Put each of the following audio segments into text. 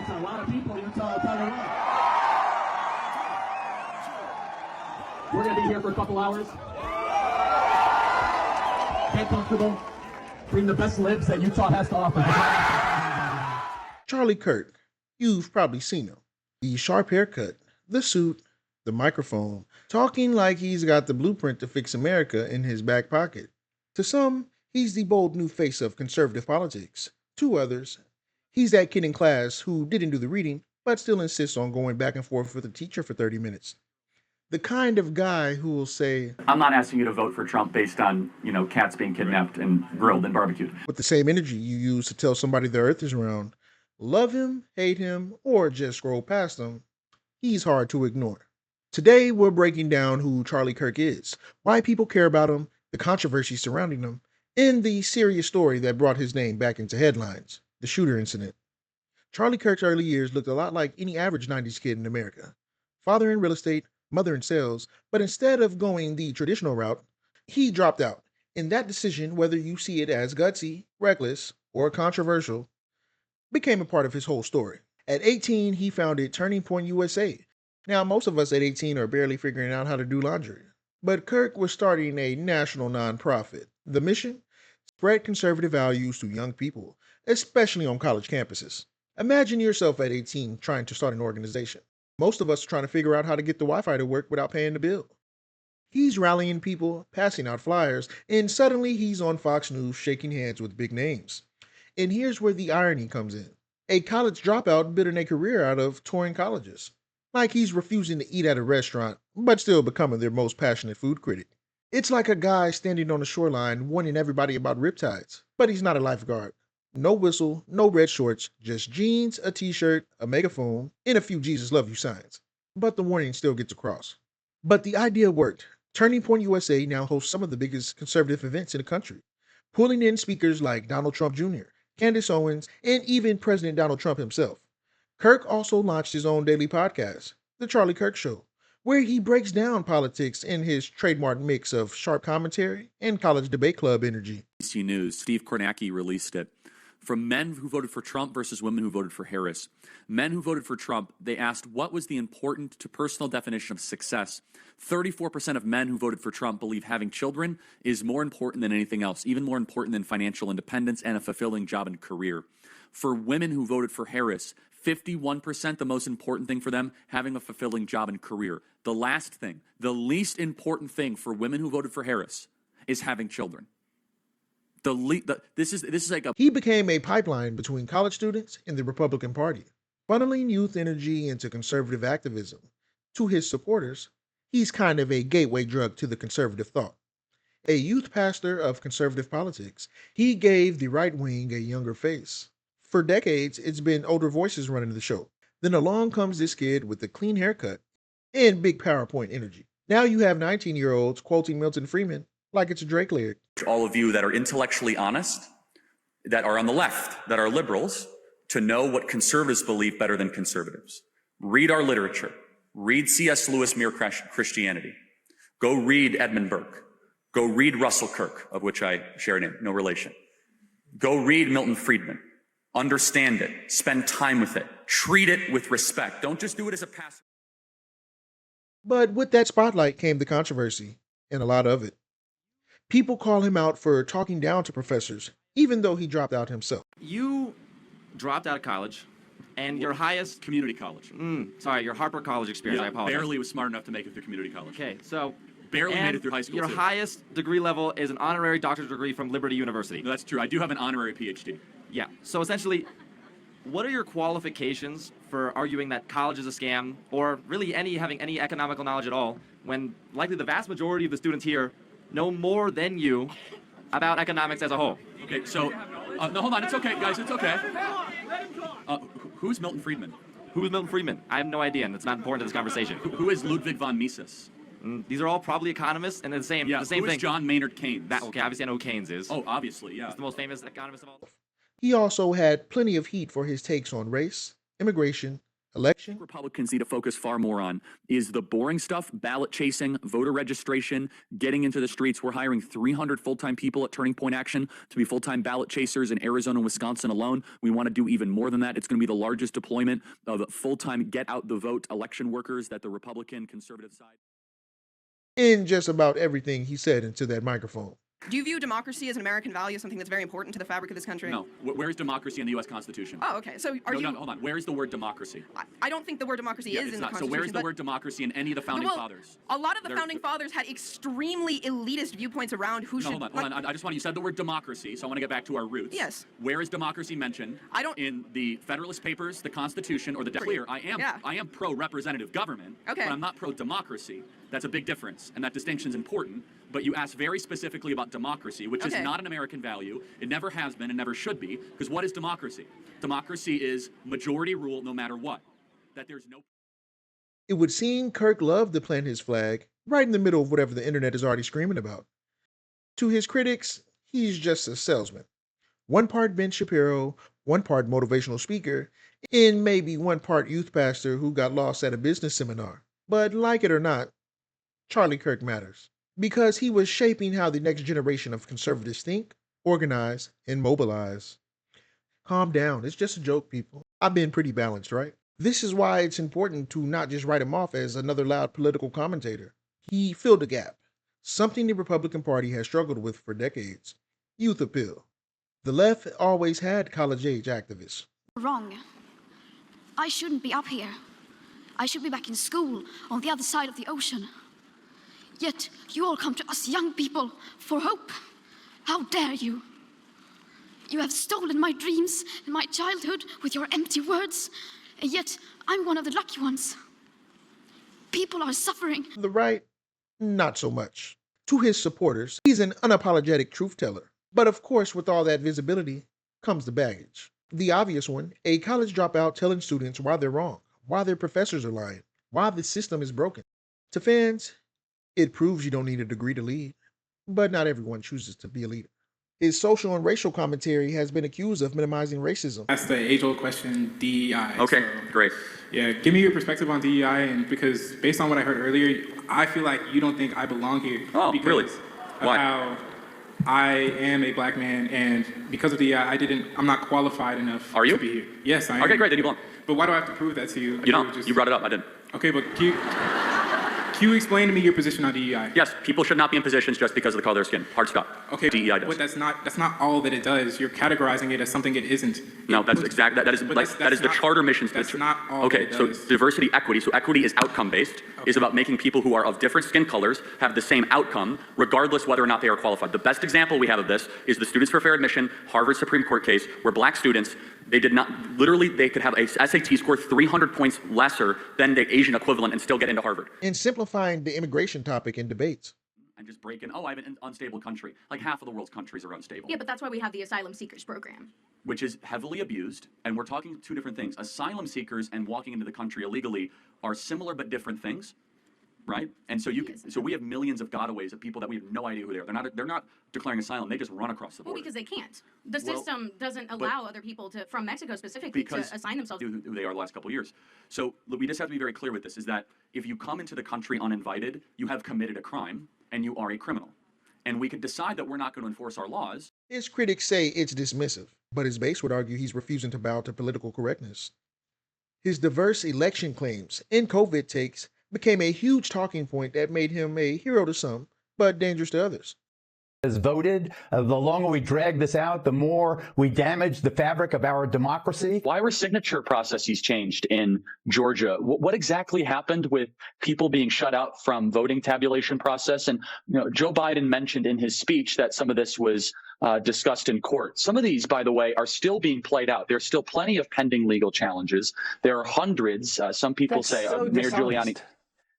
To a lot of people, you tell you what. We're going to be here for a couple hours. Get comfortable. Bring the best libs that Utah has to offer. Charlie Kirk. You've probably seen him. The sharp haircut, the suit, the microphone, talking like he's got the blueprint to fix America in his back pocket. To some, he's the bold new face of conservative politics. To others, he's that kid in class who didn't do the reading, but still insists on going back and forth with the teacher for 30 minutes. The kind of guy who will say, I'm not asking you to vote for Trump based on, cats being kidnapped and grilled and barbecued. with the same energy you use to tell somebody the earth is round, love him, hate him, or just scroll past him, he's hard to ignore. Today, we're breaking down who Charlie Kirk is, why people care about him, the controversy surrounding him, and the serious story that brought his name back into headlines, the shooter incident. Charlie Kirk's early years looked a lot like any average 90s kid in America. Father in real estate, mother in sales, but instead of going the traditional route, he dropped out. And that decision, whether you see it as gutsy, reckless, or controversial, became a part of his whole story. At 18, he founded Turning Point USA. Now, most of us at 18 are barely figuring out how to do laundry. But Kirk was starting a national nonprofit. The mission? Spread conservative values to young people, especially on college campuses. Imagine yourself at 18 trying to start an organization. Most of us are trying to figure out how to get the Wi-Fi to work without paying the bill. He's rallying people, passing out flyers, and suddenly he's on Fox News shaking hands with big names. And here's where the irony comes in. A college dropout building a career out of touring colleges. Like he's refusing to eat at a restaurant, but still becoming their most passionate food critic. It's like a guy standing on the shoreline warning everybody about riptides, but he's not a lifeguard. No whistle, no red shorts, just jeans, a t-shirt, a megaphone, and a few Jesus love you signs. But the warning still gets across. But the idea worked. Turning Point USA now hosts some of the biggest conservative events in the country, pulling in speakers like Donald Trump Jr., Candace Owens, and even President Donald Trump himself. Kirk also launched his own daily podcast, The Charlie Kirk Show, where he breaks down politics in his trademark mix of sharp commentary and college debate club energy. ABC News, Steve Kornacki released it. From men who voted for Trump versus women who voted for Harris. Men who voted for Trump, they asked what was the important to personal definition of success. 34% of men who voted for Trump believe having children is more important than anything else, even more important than financial independence and a fulfilling job and career. For women who voted for Harris, 51%, the most important thing for them, having a fulfilling job and career. The last thing, the least important thing for women who voted for Harris is having children. This is like a... He became a pipeline between college students and the Republican Party, funneling youth energy into conservative activism. To his supporters, he's kind of a gateway drug to the conservative thought. A youth pastor of conservative politics, he gave the right wing a younger face. For decades, it's been older voices running the show. Then along comes this kid with a clean haircut and big PowerPoint energy. Now you have 19-year-olds quoting Milton Friedman like it's a Drake lyric. All of you that are intellectually honest, that are on the left, that are liberals, to know what conservatives believe better than conservatives. Read our literature. Read C.S. Lewis' Mere Christianity. Go read Edmund Burke. Go read Russell Kirk, of which I share a name, no relation. Go read Milton Friedman. Understand it. Spend time with it. Treat it with respect. Don't just do it as a passive. But with that spotlight came the controversy, and a lot of it. People call him out for talking down to professors, even though he dropped out himself. You dropped out of college, and your highest... Community college. Your Harper College experience, I apologize. barely was smart enough to make it through community college. Okay, so... Barely made it through high school, your too. highest degree level is an honorary doctorate degree from Liberty University. No, that's true. I do have an honorary PhD. Yeah, so essentially, what are your qualifications for arguing that college is a scam, or really having any economical knowledge at all, when likely the vast majority of the students here know more than you about economics as a whole? Okay, so... no, hold on. It's okay, guys. It's okay. Who's Milton Friedman? Who is Milton Friedman? I have no idea, and it's not important to this conversation. Who is Ludwig von Mises? These are all probably economists, and they're the same who thing. is John Maynard Keynes? Obviously I know who Keynes is. Oh, obviously, yeah. He's the most famous economist of all. He also had plenty of heat for his takes on race, immigration, election. Republicans need to focus far more on is the boring stuff: ballot chasing, voter registration, getting into the streets. We're hiring 300 full-time people at Turning Point Action to be full-time ballot chasers in Arizona and Wisconsin alone. We want to do even more than that. It's going to be the largest deployment of full-time get-out-the-vote election workers that the Republican conservative side. In just about everything he said into that microphone. Do you view democracy as an American value, something that's very important to the fabric of this country? No. Where is democracy in the U.S. Constitution? Oh, okay. So are you... No, hold on. Where is the word democracy? I don't think the word democracy is in the Constitution. So where is the word democracy in any of the founding fathers? A lot of the founding fathers had extremely elitist viewpoints around who should... Hold on. I just want you said the word democracy, so I want to get back to our roots. Yes. Where is democracy mentioned? In the Federalist Papers, the Constitution, or the Declaration? I am pro-representative government, okay, but I'm not pro-democracy. That's a big difference, and that distinction is important. But you asked very specifically about democracy, which is not an American value. It never has been and never should be, because what is democracy? Democracy is majority rule no matter what. That there's no... It would seem Kirk loved to plant his flag right in the middle of whatever the internet is already screaming about. To his critics, he's just a salesman. One part Ben Shapiro, one part motivational speaker, and maybe one part youth pastor who got lost at a business seminar. But like it or not, Charlie Kirk matters, because he was shaping how the next generation of conservatives think, organize, and mobilize. Calm down, it's just a joke, people. I've been pretty balanced, right? This is why it's important to not just write him off as another loud political commentator. He filled a gap, something the Republican Party has struggled with for decades: youth appeal. The left always had college-age activists. Wrong. I shouldn't be up here. I should be back in school on the other side of the ocean. Yet you all come to us young people for hope. How dare you? You have stolen my dreams and my childhood with your empty words, and yet I'm one of the lucky ones. People are suffering. The right, not so much. To his supporters, he's an unapologetic truth teller. But of course, with all that visibility comes the baggage. The obvious one: a college dropout telling students why they're wrong, why their professors are lying, why the system is broken. To fans, it proves you don't need a degree to lead, but not everyone chooses to be a leader. His social and racial commentary has been accused of minimizing racism. That's the age-old question, DEI. Okay, great. Yeah, give me your perspective on DEI, and because based on what I heard earlier, I feel like you don't think I belong here. Oh, because really? Of Why? how I am a black man, and because of DEI, I'm not qualified enough Are you? to be here. Yes, I am. Okay, great, then you belong. But why do I have to prove that to you? You don't. You brought it up, I didn't. Okay, but can you explain to me your position on DEI? Yes, people should not be in positions just because of the color of their skin. Hard stop. Okay, DEI does. but that's not all that it does. You're categorizing it as something it isn't. No, that's exactly, that is the charter mission. That's not all Okay, that it so does. diversity, equity. So equity is outcome-based, is about making people who are of different skin colors have the same outcome, regardless whether or not they are qualified. The best example we have of this is the Students for Fair Admission Harvard Supreme Court case, where black students, they could have a SAT score 300 points lesser than the Asian equivalent and still get into Harvard. In simplifying the immigration topic in debates. And just break in, I have an unstable country. Like half of the world's countries are unstable. Yeah, but that's why we have the asylum seekers program. Which is heavily abused, and we're talking two different things. Asylum seekers and walking into the country illegally are similar but different things, right? And so we have millions of gotaways of people that we have no idea who they are. They're not declaring asylum. They just run across the border. Well, because they can't. The system doesn't allow other people from Mexico specifically to assign themselves. Who they are the last couple of years. So we just have to be very clear with this: is that if you come into the country uninvited, you have committed a crime and you are a criminal. And we could decide that we're not going to enforce our laws. His critics say it's dismissive, but his base would argue he's refusing to bow to political correctness. His diverse election claims and COVID takes became a huge talking point that made him a hero to some, but dangerous to others. Has voted. The longer we drag this out, the more we damage the fabric of our democracy. Why were signature processes changed in Georgia? What exactly happened with people being shut out from voting tabulation process? And Joe Biden mentioned in his speech that some of this was discussed in court. Some of these, by the way, are still being played out. There's still plenty of pending legal challenges. There are hundreds. Some people say Mayor Giuliani.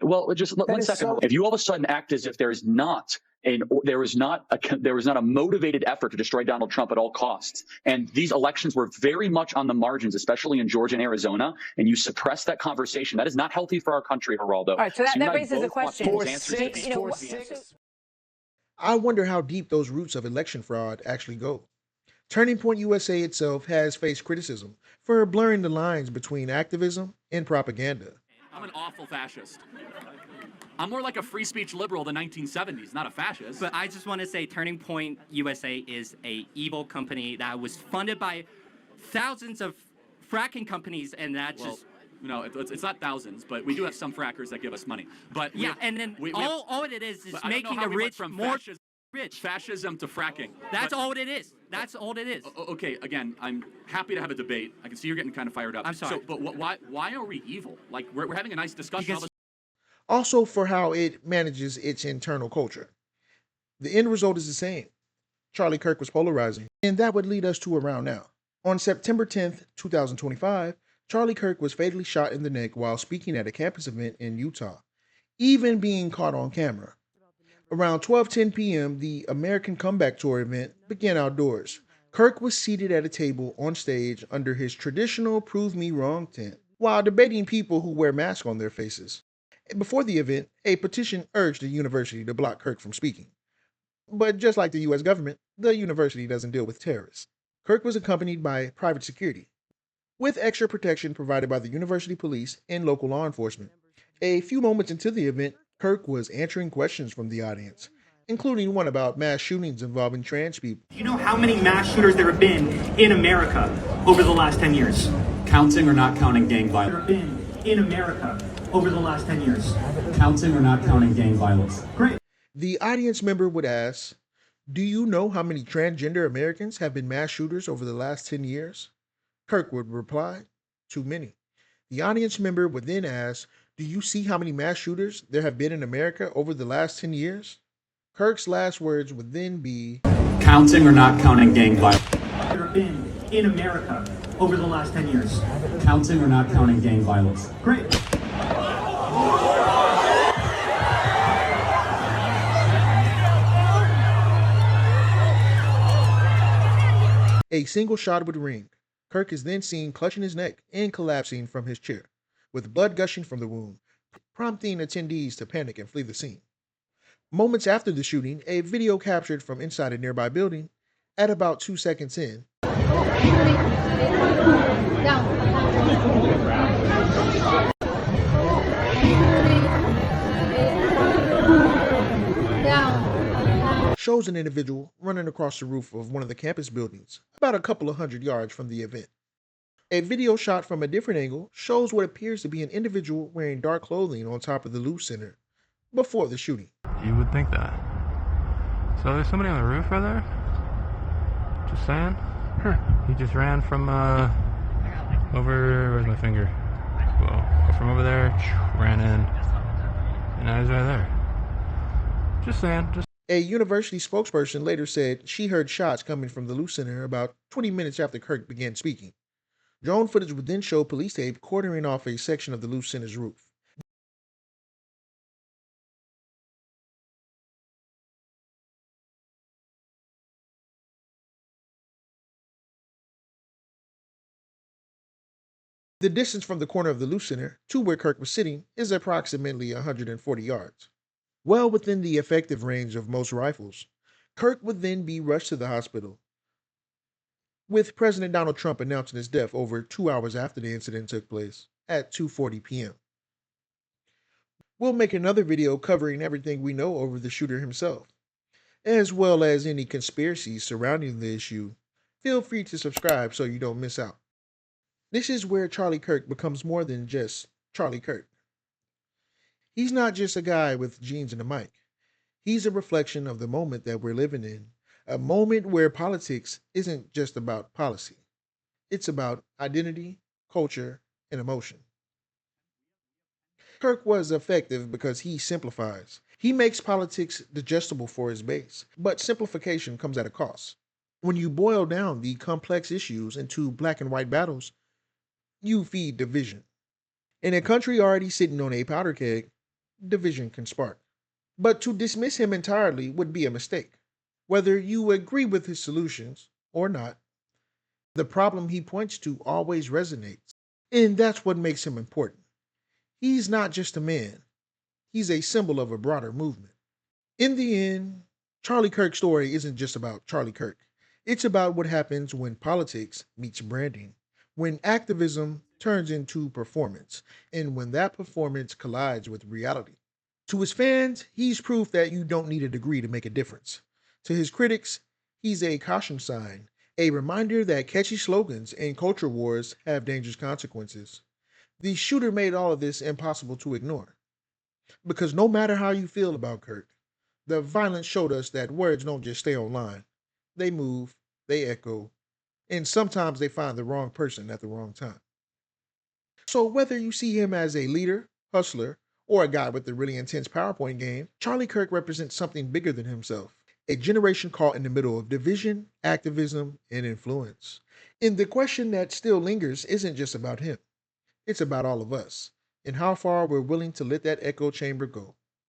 Well, just one second. If you all of a sudden act as if there was not a motivated effort to destroy Donald Trump at all costs, and these elections were very much on the margins, especially in Georgia and Arizona, and you suppress that conversation, that is not healthy for our country, Geraldo. All right, so that raises a question. I wonder how deep those roots of election fraud actually go. Turning Point USA itself has faced criticism for blurring the lines between activism and propaganda. I'm an awful fascist. I'm more like a free speech liberal of the 1970s, not a fascist. But I just want to say Turning Point USA is a evil company that was funded by thousands of fracking companies, and that just... No, it's not thousands, but we do have some frackers that give us money. But yeah, and then all it is making the rich more rich. Fascism to fracking. That's all it is. That's all it is. Okay, again, I'm happy to have a debate. I can see you're getting kind of fired up. I'm sorry. So, but why are we evil? Like, we're having a nice discussion. Also for how it manages its internal culture. The end result is the same. Charlie Kirk was polarizing, and that would lead us to around now. On September 10th, 2025, Charlie Kirk was fatally shot in the neck while speaking at a campus event in Utah, even being caught on camera. Around 12:10 p.m., the American Comeback Tour event began outdoors. Kirk was seated at a table on stage under his traditional Prove Me Wrong tent, while debating people who wear masks on their faces. Before the event, a petition urged the university to block Kirk from speaking. But just like the U.S. government, the university doesn't deal with terrorists. Kirk was accompanied by private security, with extra protection provided by the university police and local law enforcement. A few moments into the event, Kirk was answering questions from the audience, including one about mass shootings involving trans people. Do you know how many mass shooters there have been in America over the last 10 years? Counting or not counting gang violence? There have been in America over the last 10 years. Counting or not counting gang violence? Great. The audience member would ask, "Do you know how many transgender Americans have been mass shooters over the last 10 years? Kirk would reply, "Too many." The audience member would then ask, "Do you see how many mass shooters there have been in America over the last 10 years? Kirk's last words would then be, "Counting or not counting gang violence? There have been in America over the last 10 years. Counting or not counting gang violence? Great. A single shot would ring. Kirk is then seen clutching his neck and collapsing from his chair, with blood gushing from the wound, prompting attendees to panic and flee the scene. Moments after the shooting, a video captured from inside a nearby building, at about 2 seconds in, shows an individual running across the roof of one of the campus buildings, about a couple of 100 yards from the event. A video shot from a different angle shows what appears to be an individual wearing dark clothing on top of the Loop Center before the shooting. You would think that. So there's somebody on the roof right there? Just saying? He just ran from over, where's my finger? Whoa, from over there, ran in, and now he's right there. Just saying. A university spokesperson later said she heard shots coming from the Loop Center about 20 minutes after Kirk began speaking. Drone footage would then show police tape quartering off a section of the Loop Center's roof. The distance from the corner of the Loop Center to where Kirk was sitting is approximately 140 yards. Well within the effective range of most rifles. Kirk would then be rushed to the hospital, with President Donald Trump announcing his death over 2 hours after the incident took place at 2:40 p.m. We'll make another video covering everything we know over the shooter himself, as well as any conspiracies surrounding the issue. Feel free to subscribe so you don't miss out. This is where Charlie Kirk becomes more than just Charlie Kirk. He's not just a guy with jeans and a mic. He's a reflection of the moment that we're living in, a moment where politics isn't just about policy. It's about identity, culture, and emotion. Kirk was effective because he simplifies. He makes politics digestible for his base, but simplification comes at a cost. When you boil down the complex issues into black and white battles, you feed division. In a country already sitting on a powder keg, division can spark. But to dismiss him entirely would be a mistake. Whether you agree with his solutions or not, the problem he points to always resonates. And that's what makes him important. He's not just a man. He's a symbol of a broader movement. In the end, Charlie Kirk's story isn't just about Charlie Kirk. It's about what happens when politics meets branding, when activism turns into performance, and when that performance collides with reality. To his fans, he's proof that you don't need a degree to make a difference. To his critics, he's a caution sign, a reminder that catchy slogans and culture wars have dangerous consequences. The shooter made all of this impossible to ignore. Because no matter how you feel about Kirk, the violence showed us that words don't just stay online. They move, they echo, and sometimes they find the wrong person at the wrong time. So whether you see him as a leader, hustler, or a guy with a really intense PowerPoint game, Charlie Kirk represents something bigger than himself. A generation caught in the middle of division, activism, and influence. And the question that still lingers isn't just about him. It's about all of us, and how far we're willing to let that echo chamber go.